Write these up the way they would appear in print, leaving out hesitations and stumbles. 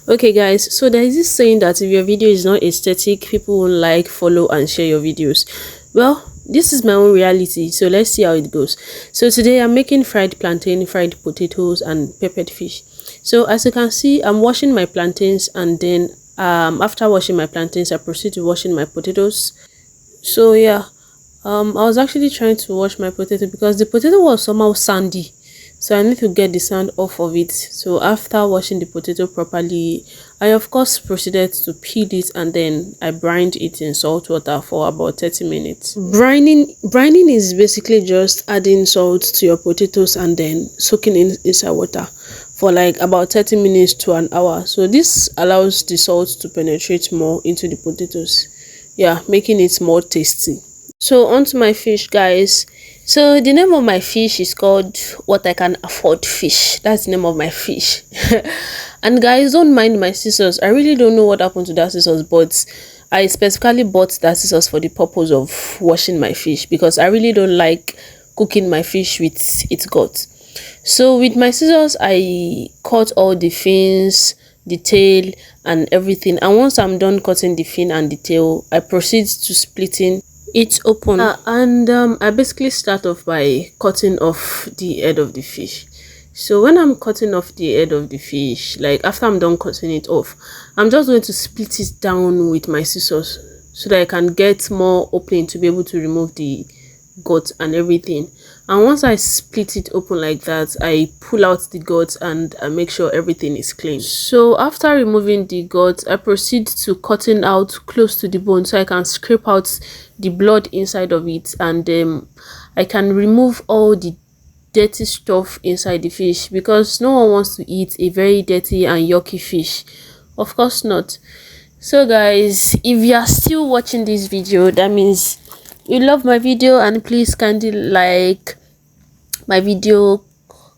Okay guys, so there is this saying that if your video is not aesthetic, people won't like, follow and share your videos. Well, this is my own reality, so let's see how it goes. So today I'm making fried plantain, fried potatoes and peppered fish. So as you can see, I'm washing my plantains, and then after washing my plantains I proceed to washing my potatoes. So yeah, I was actually trying to wash my potato because the potato was somehow sandy, so I need to get the sand off of it. So after washing the potato properly, I of course proceeded to peel it, and then I brined it in salt water for about 30 minutes. Brining is basically just adding salt to your potatoes and then soaking in inside water for like about 30 minutes to an hour. So this allows the salt to penetrate more into the potatoes, yeah, making it more tasty. So onto my fish, guys. So the name of my fish is called What I Can Afford Fish. That's the name of my fish. And guys, don't mind my scissors. I really don't know what happened to that scissors, but I specifically bought that scissors for the purpose of washing my fish, because I really don't like cooking my fish with its guts. So with my scissors I cut all the fins, the tail and everything, and once I'm done cutting the fin and the tail, I proceed to splitting it open. And I basically start off by cutting off the head of the fish. So when I'm cutting off the head of the fish, like after I'm done cutting it off, I'm just going to split it down with my scissors so that I can get more opening to be able to remove the gut and everything. And once I split it open like that, I pull out the gut and I make sure everything is clean. So after removing the gut, I proceed to cutting out close to the bone so I can scrape out the blood inside of it, and I can remove all the dirty stuff inside the fish, because no one wants to eat a very dirty and yucky fish, of course not. So guys, if you are still watching this video, that means you love my video, and please kindly like my video,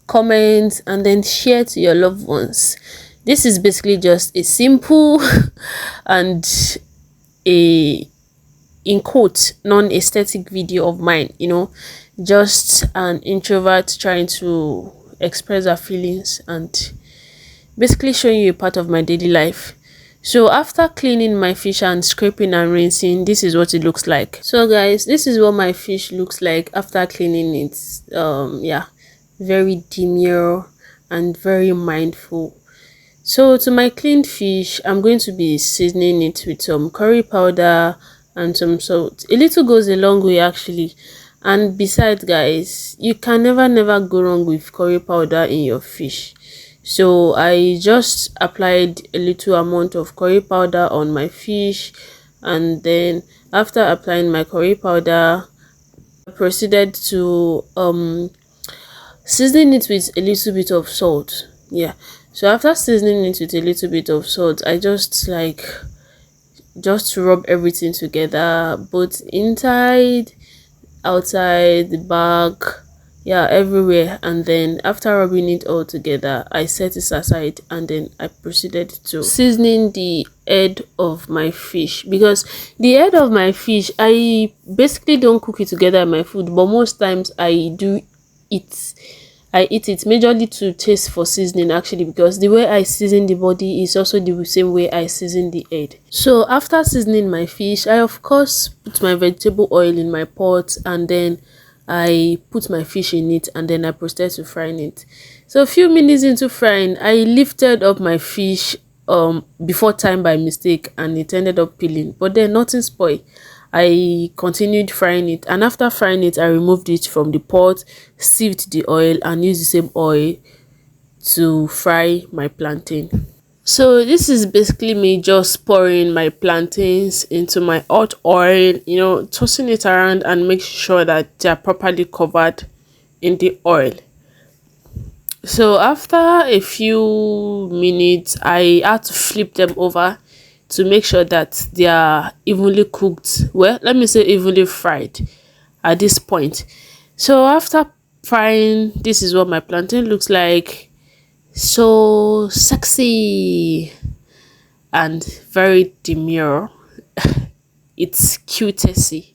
comment and then share to your loved ones. This is basically just a simple and a, in quote, non-aesthetic video of mine, just an introvert trying to express her feelings and basically showing you a part of my daily life. So after cleaning my fish and scraping and rinsing, this is what it looks like. So guys, this is what my fish looks like after cleaning it. Yeah, very demure and very mindful. So to my cleaned fish, I'm going to be seasoning it with some curry powder and some salt. A little goes a long way actually. And besides guys, you can never go wrong with curry powder in your fish. So I just applied a little amount of curry powder on my fish, and then after applying my curry powder, I proceeded to season it with a little bit of salt. Yeah, so after seasoning it with a little bit of salt, I just rub everything together, both inside, outside, the back, yeah, everywhere. And then after rubbing it all together, I set it aside, and then I proceeded to seasoning the head of my fish, because the head of my fish, I basically don't cook it together in my food, but most times I do eat it majorly to taste for seasoning actually, because the way I season the body is also the same way I season the head. So after seasoning my fish, I of course put my vegetable oil in my pot, and then I put my fish in it, and then I proceeded to frying it. So a few minutes into frying, I lifted up my fish before time by mistake, and it ended up peeling, but then nothing spoiled. I continued frying it, and after frying it, I removed it from the pot, sieved the oil, and used the same oil to fry my plantain. So this is basically me just pouring my plantains into my hot oil, tossing it around and make sure that they are properly covered in the oil. So after a few minutes, I had to flip them over to make sure that they are evenly cooked. Well, let me say evenly fried at this point. So after frying, this is what my plantain looks like. So sexy and very demure. It's cutesy.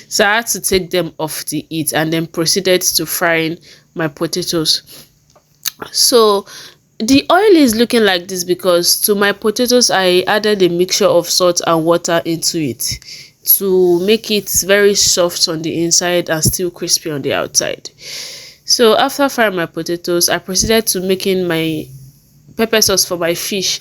So I had to take them off the heat and then proceeded to frying my potatoes. So The oil is looking like this because to my potatoes I added a mixture of salt and water into it to make it very soft on the inside and still crispy on the outside. So after frying my potatoes, I proceeded to making my pepper sauce for my fish.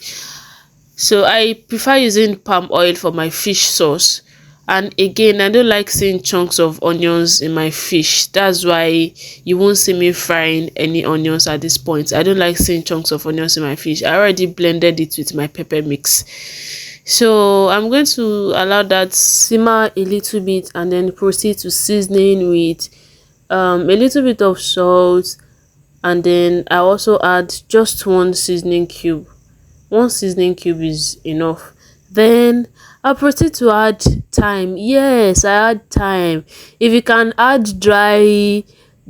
So I prefer using palm oil for my fish sauce. And again, I don't like seeing chunks of onions in my fish. That's why you won't see me frying any onions at this point. I don't like seeing chunks of onions in my fish. I already blended it with my pepper mix. So I'm going to allow that simmer a little bit and then proceed to seasoning with a little bit of salt, and then I also add just one seasoning cube is enough. Then I proceed to add thyme. Yes, I add thyme. If you can add dry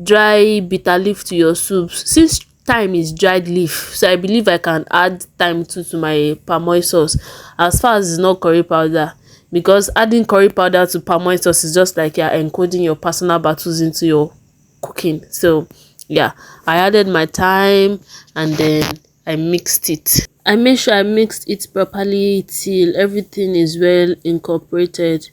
bitter leaf to your soups, since thyme is dried leaf, so I believe I can add thyme too to my palm oil sauce, as far as it's not curry powder, because adding curry powder to palm oil sauce is just like you're encoding your personal battles into your cooking. So yeah, I added my thyme and then I mixed it. I made sure I mixed it properly till everything is well incorporated.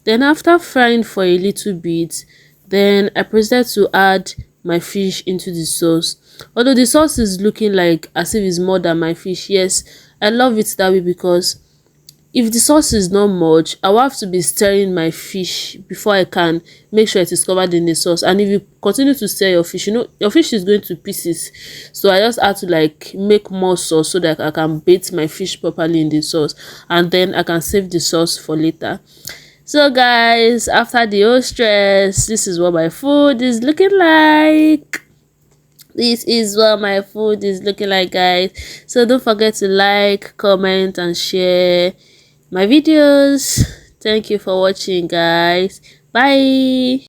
Then after frying for a little bit, then I proceeded to add my fish into the sauce. Although the sauce is looking like as if it's more than my fish, yes, I love it that way because if the sauce is not much, I will have to be stirring my fish before I can make sure it is covered in the sauce. And if you continue to stir your fish, you know your fish is going to pieces. So I just had to like make more sauce so that I can bait my fish properly in the sauce, and then I can save the sauce for later. So guys, after the whole stress, this is what my food is looking like. This is what my food is looking like, guys. So don't forget to like, comment and share my videos. Thank you for watching, guys. Bye.